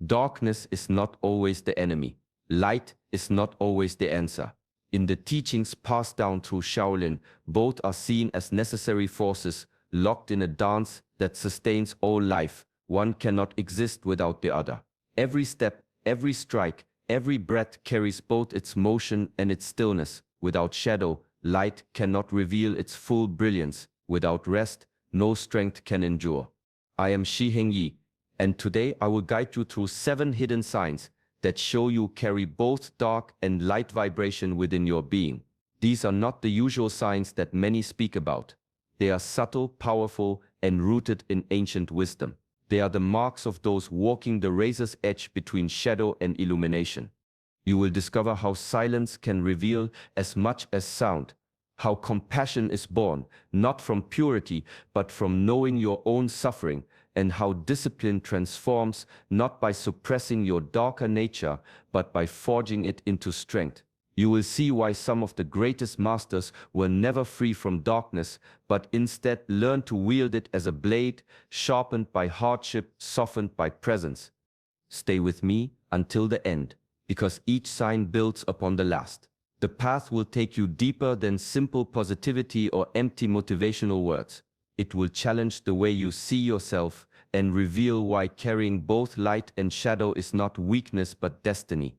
Darkness is not always the enemy. Light is not always the answer. In the teachings passed down through Shaolin, both are seen as necessary forces, locked in a dance that sustains all life. One cannot exist without the other. Every step, every strike, every breath carries both its motion and its stillness. Without shadow, light cannot reveal its full brilliance. Without rest, no strength can endure. I am Shi Heng Yi, and today I will guide you through 7 hidden signs that show you carry both dark and light vibration within your being. These are not the usual signs that many speak about. They are subtle, powerful, and rooted in ancient wisdom. They are the marks of those walking the razor's edge between shadow and illumination. You will discover how silence can reveal as much as sound, how compassion is born, not from purity, but from knowing your own suffering, and how discipline transforms not by suppressing your darker nature, but by forging it into strength. You will see why some of the greatest masters were never free from darkness, but instead learned to wield it as a blade, sharpened by hardship, softened by presence. Stay with me until the end, because each sign builds upon the last. The path will take you deeper than simple positivity or empty motivational words. It will challenge the way you see yourself and reveal why carrying both light and shadow is not weakness but destiny.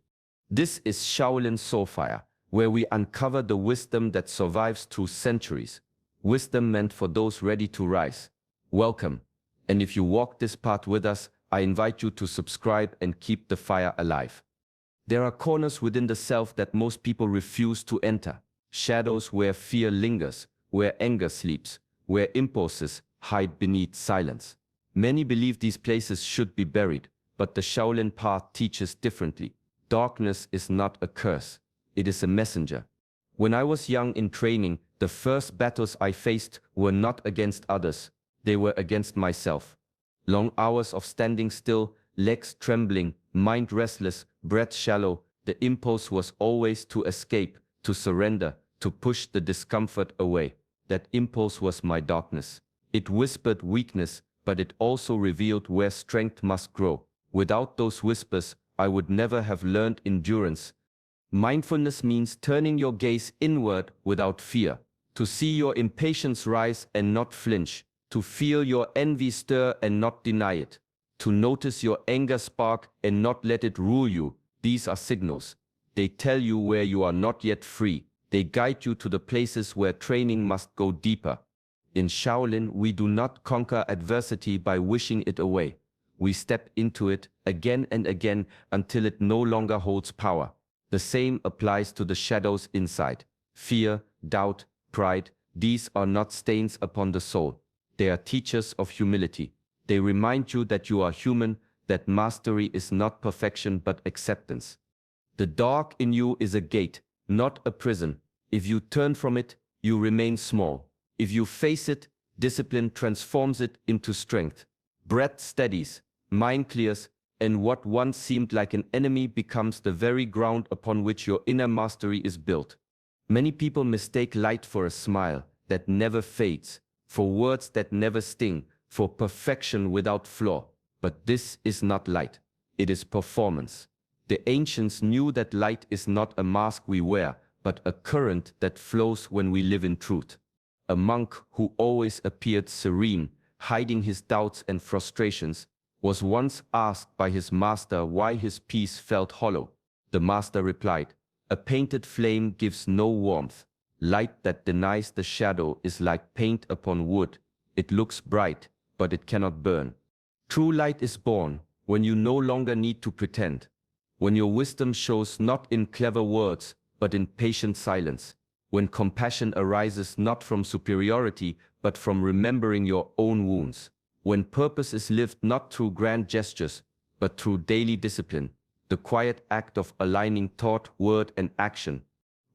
This is Shaolin Soulfire, where we uncover the wisdom that survives through centuries. Wisdom meant for those ready to rise. Welcome, and if you walk this path with us, I invite you to subscribe and keep the fire alive. There are corners within the self that most people refuse to enter. Shadows where fear lingers, where anger sleeps, where impulses hide beneath silence. Many believe these places should be buried, but the Shaolin path teaches differently. Darkness is not a curse, it is a messenger. When I was young in training, the first battles I faced were not against others, they were against myself. Long hours of standing still, legs trembling, mind restless, breath shallow, the impulse was always to escape, to surrender, to push the discomfort away. That impulse was my darkness. It whispered weakness, but it also revealed where strength must grow. Without those whispers, I would never have learned endurance. Mindfulness means turning your gaze inward without fear, to see your impatience rise and not flinch, to feel your envy stir and not deny it, to notice your anger spark and not let it rule you. These are signals. They tell you where you are not yet free. They guide you to the places where training must go deeper. In Shaolin, we do not conquer adversity by wishing it away. We step into it again and again until it no longer holds power. The same applies to the shadows inside. Fear, doubt, pride, these are not stains upon the soul. They are teachers of humility. They remind you that you are human, that mastery is not perfection but acceptance. The dark in you is a gate, not a prison. If you turn from it, you remain small. If you face it, discipline transforms it into strength. Breath steadies, mind clears, and what once seemed like an enemy becomes the very ground upon which your inner mastery is built. Many people mistake light for a smile that never fades, for words that never sting, for perfection without flaw. But this is not light, it is performance. The ancients knew that light is not a mask we wear, but a current that flows when we live in truth. A monk who always appeared serene, hiding his doubts and frustrations, was once asked by his master why his peace felt hollow. The master replied, "A painted flame gives no warmth. Light that denies the shadow is like paint upon wood. It looks bright, but it cannot burn." True light is born when you no longer need to pretend, when your wisdom shows not in clever words, but in patient silence, when compassion arises not from superiority, but from remembering your own wounds, when purpose is lived not through grand gestures, but through daily discipline, the quiet act of aligning thought, word, and action.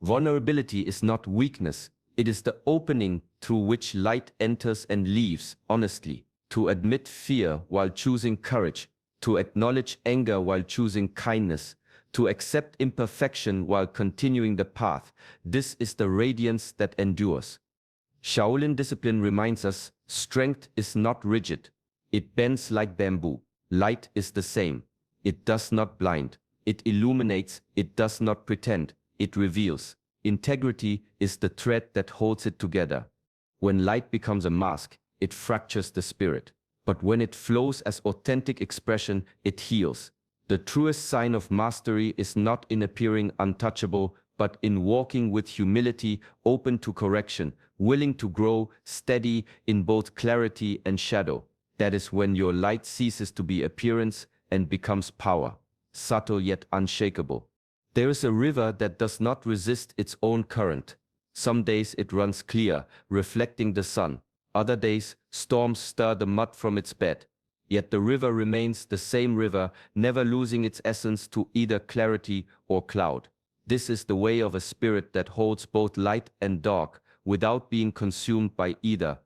Vulnerability is not weakness, it is the opening through which light enters and leaves honestly. To admit fear while choosing courage, to acknowledge anger while choosing kindness, to accept imperfection while continuing the path, this is the radiance that endures. Shaolin discipline reminds us, strength is not rigid. It bends like bamboo. Light is the same. It does not blind. It illuminates. It does not pretend. It reveals. Integrity is the thread that holds it together. When light becomes a mask, it fractures the spirit. But when it flows as authentic expression, it heals. The truest sign of mastery is not in appearing untouchable, but in walking with humility, open to correction, willing to grow, steady in both clarity and shadow. That is when your light ceases to be appearance and becomes power, subtle yet unshakable. There is a river that does not resist its own current. Some days it runs clear, reflecting the sun. Other days, storms stir the mud from its bed. Yet the river remains the same river, never losing its essence to either clarity or cloud. This is the way of a spirit that holds both light and dark, without being consumed by either.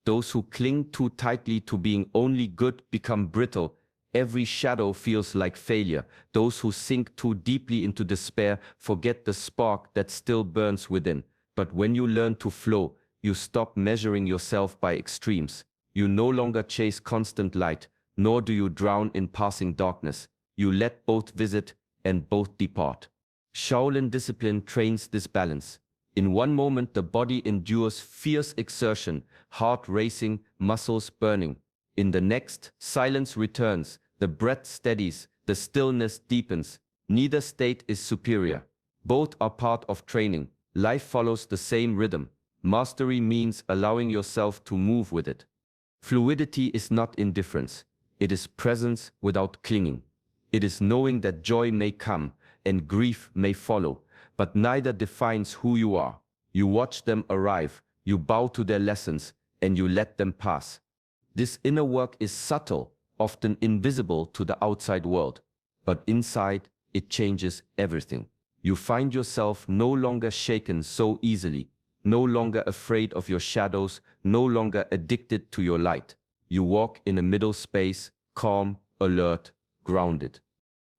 Those who cling too tightly to being only good become brittle. Every shadow feels like failure. Those who sink too deeply into despair forget the spark that still burns within. But when you learn to flow, you stop measuring yourself by extremes. You no longer chase constant light, nor do you drown in passing darkness. You let both visit and both depart. Shaolin discipline trains this balance. In one moment, the body endures fierce exertion, heart racing, muscles burning. In the next, silence returns, the breath steadies, the stillness deepens. Neither state is superior. Both are part of training. Life follows the same rhythm. Mastery means allowing yourself to move with it. Fluidity is not indifference. It is presence without clinging. It is knowing that joy may come and grief may follow, but neither defines who you are. You watch them arrive, you bow to their lessons, and you let them pass. This inner work is subtle, often invisible to the outside world, but inside it changes everything. You find yourself no longer shaken so easily, no longer afraid of your shadows, no longer addicted to your light. You walk in a middle space, calm, alert, grounded.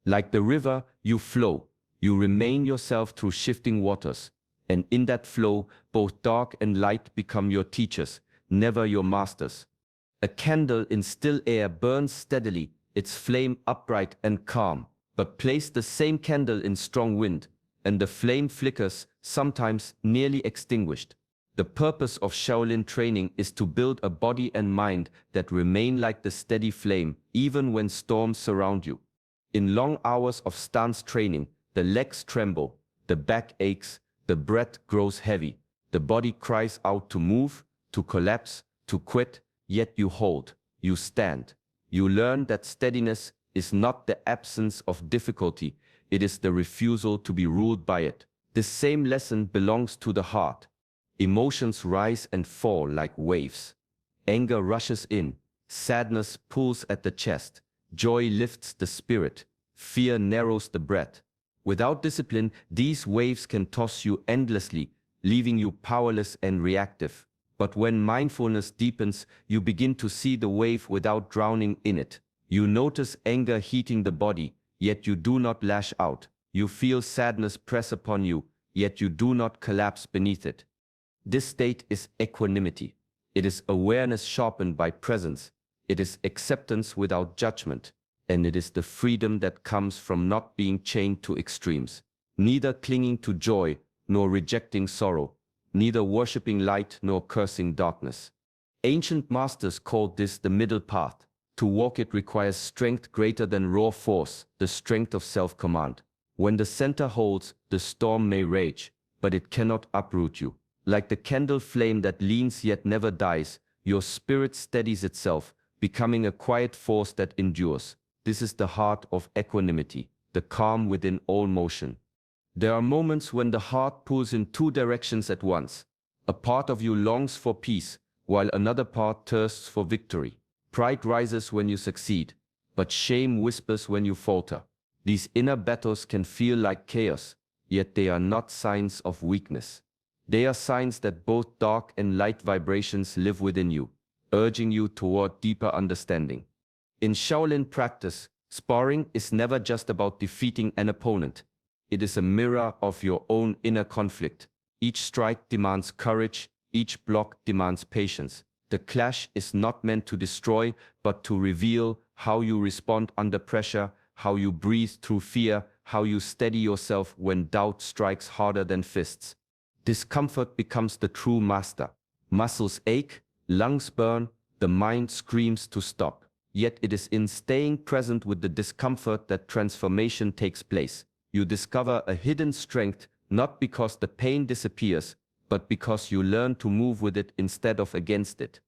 Like the river, you flow. You remain yourself through shifting waters. And in that flow, both dark and light become your teachers, never your masters. A candle in still air burns steadily, its flame upright and calm. But place the same candle in strong wind, and the flame flickers, sometimes nearly extinguished. The purpose of Shaolin training is to build a body and mind that remain like the steady flame, even when storms surround you. In long hours of stance training, the legs tremble, the back aches, the breath grows heavy, the body cries out to move, to collapse, to quit, yet you hold, you stand. You learn that steadiness is not the absence of difficulty, it is the refusal to be ruled by it. This same lesson belongs to the heart. Emotions rise and fall like waves. Anger rushes in, sadness pulls at the chest, joy lifts the spirit, fear narrows the breath. Without discipline, these waves can toss you endlessly, leaving you powerless and reactive. But when mindfulness deepens, you begin to see the wave without drowning in it. You notice anger heating the body, yet you do not lash out. You feel sadness press upon you, yet you do not collapse beneath it. This state is equanimity. It is awareness sharpened by presence. It is acceptance without judgment. And it is the freedom that comes from not being chained to extremes, neither clinging to joy nor rejecting sorrow, neither worshipping light nor cursing darkness. Ancient masters called this the middle path. To walk it requires strength greater than raw force, the strength of self-command. When the center holds, the storm may rage, but it cannot uproot you. Like the candle flame that leans yet never dies, your spirit steadies itself, becoming a quiet force that endures. This is the heart of equanimity, the calm within all motion. There are moments when the heart pulls in two directions at once. A part of you longs for peace, while another part thirsts for victory. Pride rises when you succeed, but shame whispers when you falter. These inner battles can feel like chaos, yet they are not signs of weakness. They are signs that both dark and light vibrations live within you, urging you toward deeper understanding. In Shaolin practice, sparring is never just about defeating an opponent. It is a mirror of your own inner conflict. Each strike demands courage, each block demands patience. The clash is not meant to destroy, but to reveal how you respond under pressure, how you breathe through fear, how you steady yourself when doubt strikes harder than fists. Discomfort becomes the true master. Muscles ache, lungs burn, the mind screams to stop. Yet it is in staying present with the discomfort that transformation takes place. You discover a hidden strength, not because the pain disappears, but because you learn to move with it instead of against it.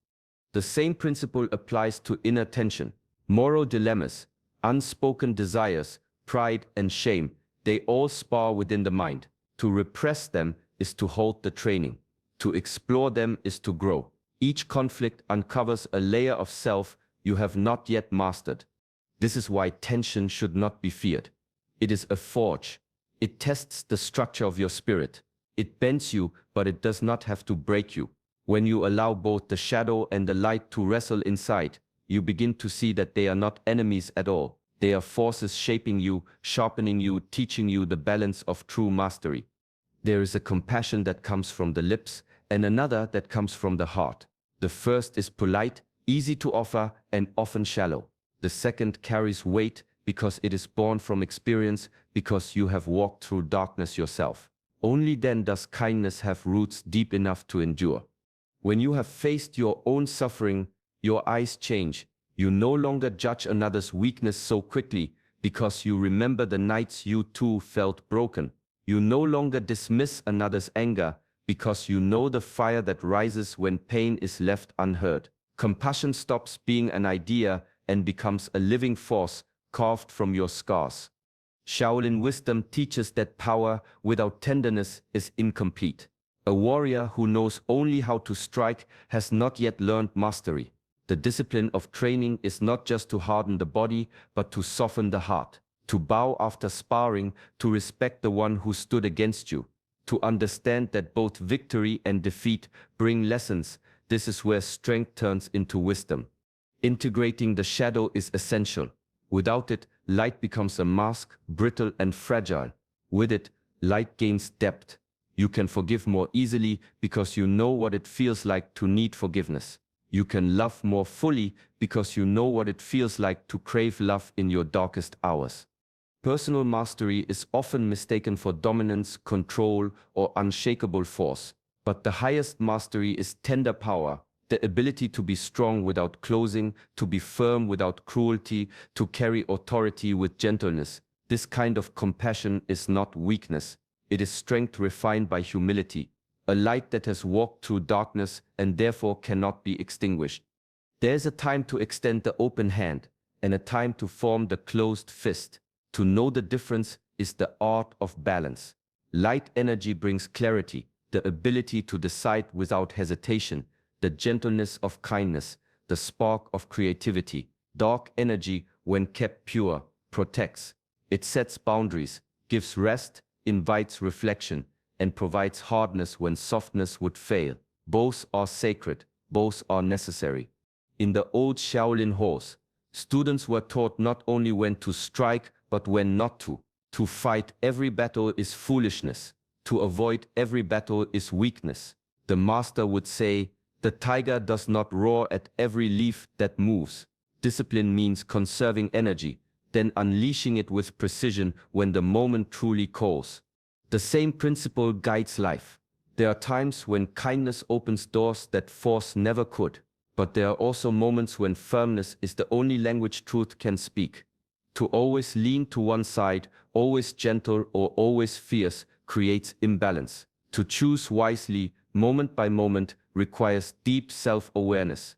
The same principle applies to inner tension. Moral dilemmas, unspoken desires, pride and shame, they all spar within the mind. To repress them is to halt the training. To explore them is to grow. Each conflict uncovers a layer of self you have not yet mastered. This is why tension should not be feared. It is a forge. It tests the structure of your spirit. It bends you, but it does not have to break you. When you allow both the shadow and the light to wrestle inside, you begin to see that they are not enemies at all. They are forces shaping you, sharpening you, teaching you the balance of true mastery. There is a compassion that comes from the lips and another that comes from the heart. The first is polite, easy to offer, and often shallow. The second carries weight because it is born from experience, because you have walked through darkness yourself. Only then does kindness have roots deep enough to endure. When you have faced your own suffering, your eyes change. You no longer judge another's weakness so quickly because you remember the nights you too felt broken. You no longer dismiss another's anger because you know the fire that rises when pain is left unheard. Compassion stops being an idea and becomes a living force carved from your scars. Shaolin wisdom teaches that power without tenderness is incomplete. A warrior who knows only how to strike has not yet learned mastery. The discipline of training is not just to harden the body, but to soften the heart, to bow after sparring, to respect the one who stood against you, to understand that both victory and defeat bring lessons. This is where strength turns into wisdom. Integrating the shadow is essential. Without it, light becomes a mask, brittle and fragile. With it, light gains depth. You can forgive more easily because you know what it feels like to need forgiveness. You can love more fully because you know what it feels like to crave love in your darkest hours. Personal mastery is often mistaken for dominance, control, or unshakable force. But the highest mastery is tender power, the ability to be strong without closing, to be firm without cruelty, to carry authority with gentleness. This kind of compassion is not weakness. It is strength refined by humility, a light that has walked through darkness and therefore cannot be extinguished. There is a time to extend the open hand and a time to form the closed fist. To know the difference is the art of balance. Light energy brings clarity, the ability to decide without hesitation, the gentleness of kindness, the spark of creativity. Dark energy, when kept pure, protects. It sets boundaries, gives rest, invites reflection, and provides hardness when softness would fail. Both are sacred, both are necessary. In the old Shaolin halls, students were taught not only when to strike, but when not to. To fight every battle is foolishness. To avoid every battle is weakness. The master would say, the tiger does not roar at every leaf that moves. Discipline means conserving energy, then unleashing it with precision when the moment truly calls. The same principle guides life. There are times when kindness opens doors that force never could, but there are also moments when firmness is the only language truth can speak. To always lean to one side, always gentle or always fierce, creates imbalance. To choose wisely, moment by moment, requires deep self-awareness.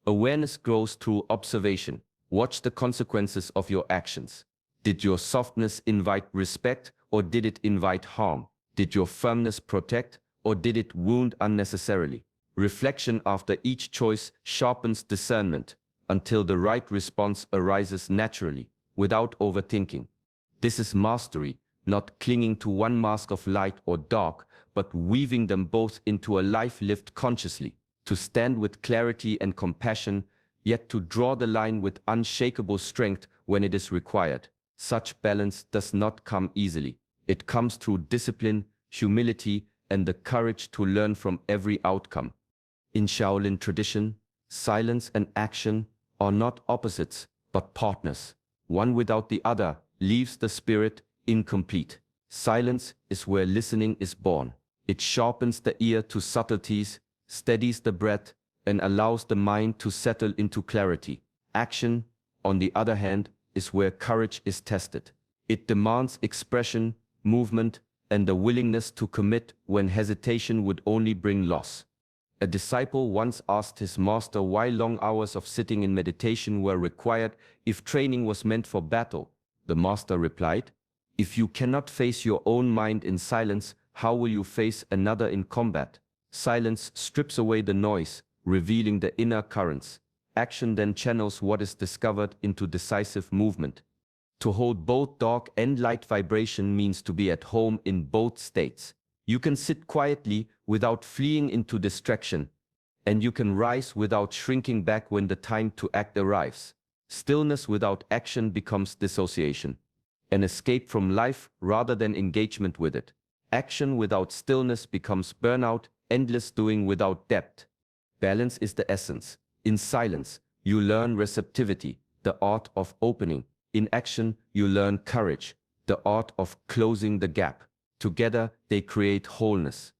Awareness grows through observation. Watch the consequences of your actions. Did your softness invite respect, or did it invite harm? Did your firmness protect, or did it wound unnecessarily? Reflection after each choice sharpens discernment until the right response arises naturally, without overthinking. This is mastery, not clinging to one mask of light or dark, but weaving them both into a life lived consciously. To stand with clarity and compassion, yet to draw the line with unshakable strength when it is required. Such balance does not come easily. It comes through discipline, humility, and the courage to learn from every outcome. In Shaolin tradition, silence and action are not opposites, but partners. One without the other leaves the spirit incomplete. Silence is where listening is born. It sharpens the ear to subtleties, steadies the breath, and allows the mind to settle into clarity. Action, on the other hand, is where courage is tested. It demands expression, movement, and the willingness to commit when hesitation would only bring loss. A disciple once asked his master why long hours of sitting in meditation were required if training was meant for battle. The master replied, "If you cannot face your own mind in silence, how will you face another in combat?" Silence strips away the noise, revealing the inner currents. Action then channels what is discovered into decisive movement. To hold both dark and light vibration means to be at home in both states. You can sit quietly without fleeing into distraction, and you can rise without shrinking back when the time to act arrives. Stillness without action becomes dissociation, an escape from life rather than engagement with it. Action without stillness becomes burnout, endless doing without depth. Balance is the essence. In silence, you learn receptivity, the art of opening. In action, you learn courage, the art of closing the gap. Together, they create wholeness.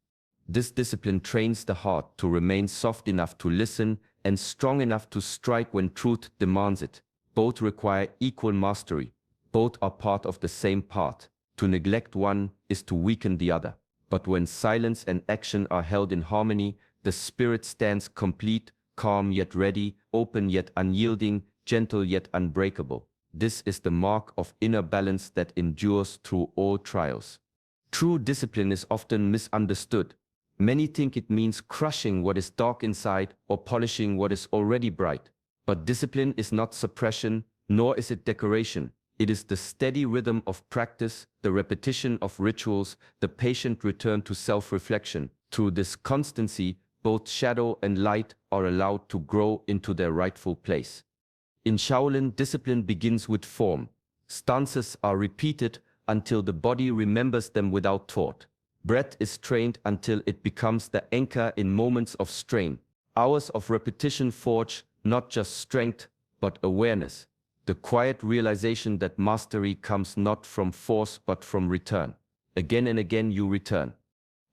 This discipline trains the heart to remain soft enough to listen and strong enough to strike when truth demands it. Both require equal mastery. Both are part of the same path. To neglect one is to weaken the other. But when silence and action are held in harmony, the spirit stands complete, calm yet ready, open yet unyielding, gentle yet unbreakable. This is the mark of inner balance that endures through all trials. True discipline is often misunderstood. Many think it means crushing what is dark inside or polishing what is already bright. But discipline is not suppression, nor is it decoration. It is the steady rhythm of practice, the repetition of rituals, the patient return to self-reflection. Through this constancy, both shadow and light are allowed to grow into their rightful place. In Shaolin, discipline begins with form. Stances are repeated until the body remembers them without thought. Breath is trained until it becomes the anchor in moments of strain. Hours of repetition forge not just strength, but awareness. The quiet realization that mastery comes not from force but from return. Again and again you return.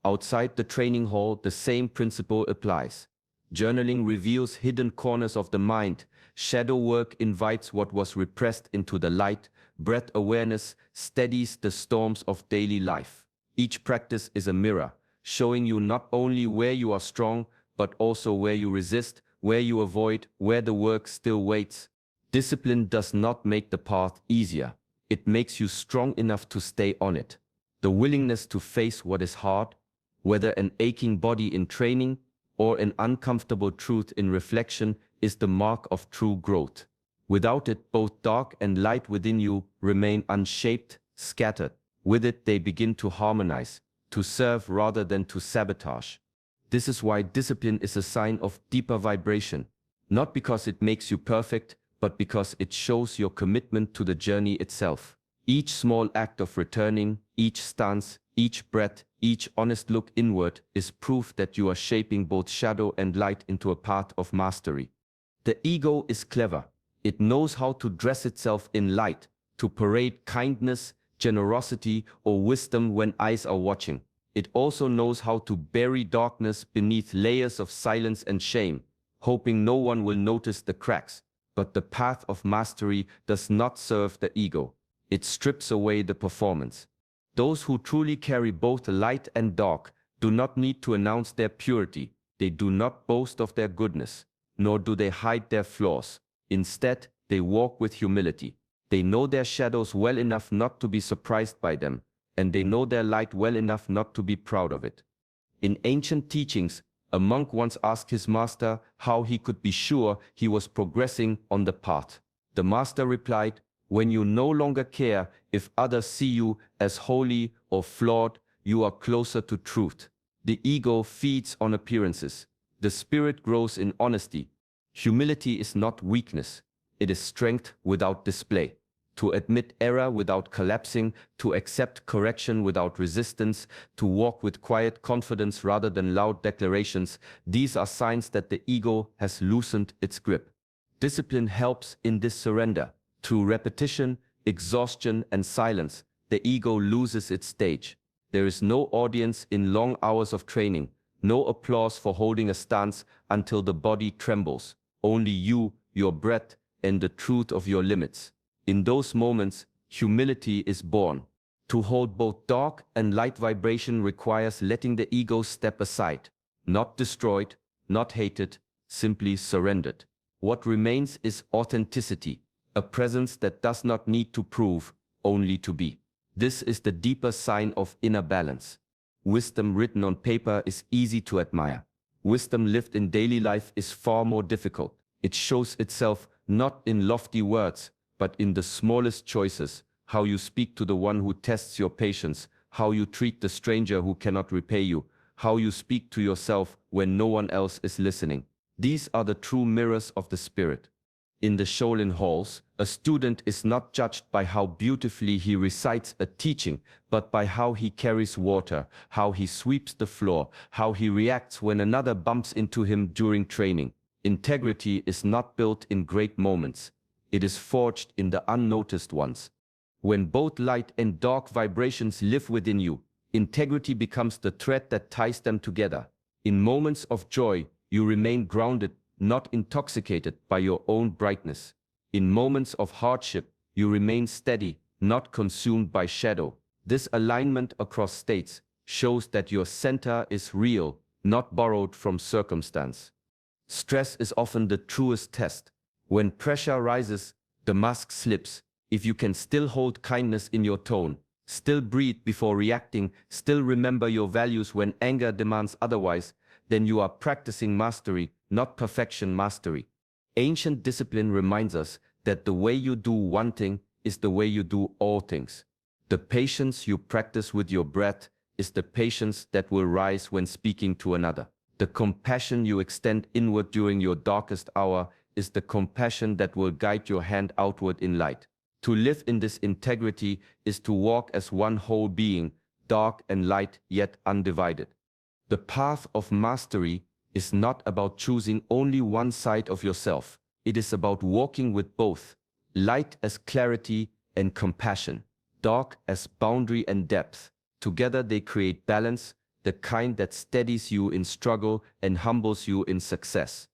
Outside the training hall, the same principle applies. Journaling reveals hidden corners of the mind. Shadow work invites what was repressed into the light. Breath awareness steadies the storms of daily life. Each practice is a mirror, showing you not only where you are strong, but also where you resist, where you avoid, where the work still waits. Discipline does not make the path easier. It makes you strong enough to stay on it. The willingness to face what is hard, whether an aching body in training or an uncomfortable truth in reflection, is the mark of true growth. Without it, both dark and light within you remain unshaped, scattered. With it, they begin to harmonize, to serve rather than to sabotage. This is why discipline is a sign of deeper vibration, not because it makes you perfect, but because it shows your commitment to the journey itself. Each small act of returning, each stance, each breath, each honest look inward is proof that you are shaping both shadow and light into a path of mastery. The ego is clever. It knows how to dress itself in light, to parade kindness, generosity, or wisdom when eyes are watching. It also knows how to bury darkness beneath layers of silence and shame, hoping no one will notice the cracks. But the path of mastery does not serve the ego. It strips away the performance. Those who truly carry both light and dark do not need to announce their purity. They do not boast of their goodness, nor do they hide their flaws. Instead, they walk with humility. They know their shadows well enough not to be surprised by them, and they know their light well enough not to be proud of it. In ancient teachings, a monk once asked his master how he could be sure he was progressing on the path. The master replied, "When you no longer care if others see you as holy or flawed, you are closer to truth." The ego feeds on appearances. The spirit grows in honesty. Humility is not weakness. It is strength without display. To admit error without collapsing, to accept correction without resistance, to walk with quiet confidence rather than loud declarations, these are signs that the ego has loosened its grip. Discipline helps in this surrender. Through repetition, exhaustion, and silence, the ego loses its stage. There is no audience in long hours of training, no applause for holding a stance until the body trembles. Only you, your breath, and the truth of your limits. In those moments, humility is born. To hold both dark and light vibration requires letting the ego step aside. Not destroyed, not hated, simply surrendered. What remains is authenticity, a presence that does not need to prove, only to be. This is the deeper sign of inner balance. Wisdom written on paper is easy to admire. Wisdom lived in daily life is far more difficult. It shows itself not in lofty words, but in the smallest choices, how you speak to the one who tests your patience, how you treat the stranger who cannot repay you, how you speak to yourself when no one else is listening. These are the true mirrors of the spirit. In the Shaolin halls, a student is not judged by how beautifully he recites a teaching, but by how he carries water, how he sweeps the floor, how he reacts when another bumps into him during training. Integrity is not built in great moments. It is forged in the unnoticed ones. When both light and dark vibrations live within you, integrity becomes the thread that ties them together. In moments of joy, you remain grounded, not intoxicated by your own brightness. In moments of hardship, you remain steady, not consumed by shadow. This alignment across states shows that your center is real, not borrowed from circumstance. Stress is often the truest test. When pressure rises, the mask slips. If you can still hold kindness in your tone, still breathe before reacting, still remember your values when anger demands otherwise, then you are practicing mastery, not perfection mastery. Ancient discipline reminds us that the way you do one thing is the way you do all things. The patience you practice with your breath is the patience that will rise when speaking to another. The compassion you extend inward during your darkest hour is the compassion that will guide your hand outward in light. To live in this integrity is to walk as one whole being, dark and light yet undivided. The path of mastery is not about choosing only one side of yourself. It is about walking with both, light as clarity and compassion, dark as boundary and depth. Together they create balance, the kind that steadies you in struggle and humbles you in success.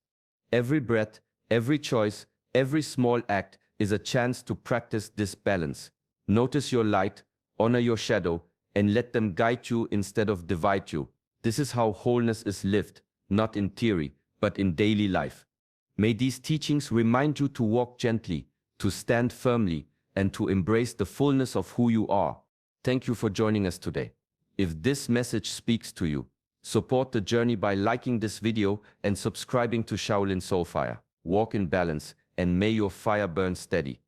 Every breath, every choice, every small act is a chance to practice this balance. Notice your light, honor your shadow, and let them guide you instead of divide you. This is how wholeness is lived, not in theory, but in daily life. May these teachings remind you to walk gently, to stand firmly, and to embrace the fullness of who you are. Thank you for joining us today. If this message speaks to you, support the journey by liking this video and subscribing to Shaolin Soulfire. Walk in balance, and may your fire burn steady.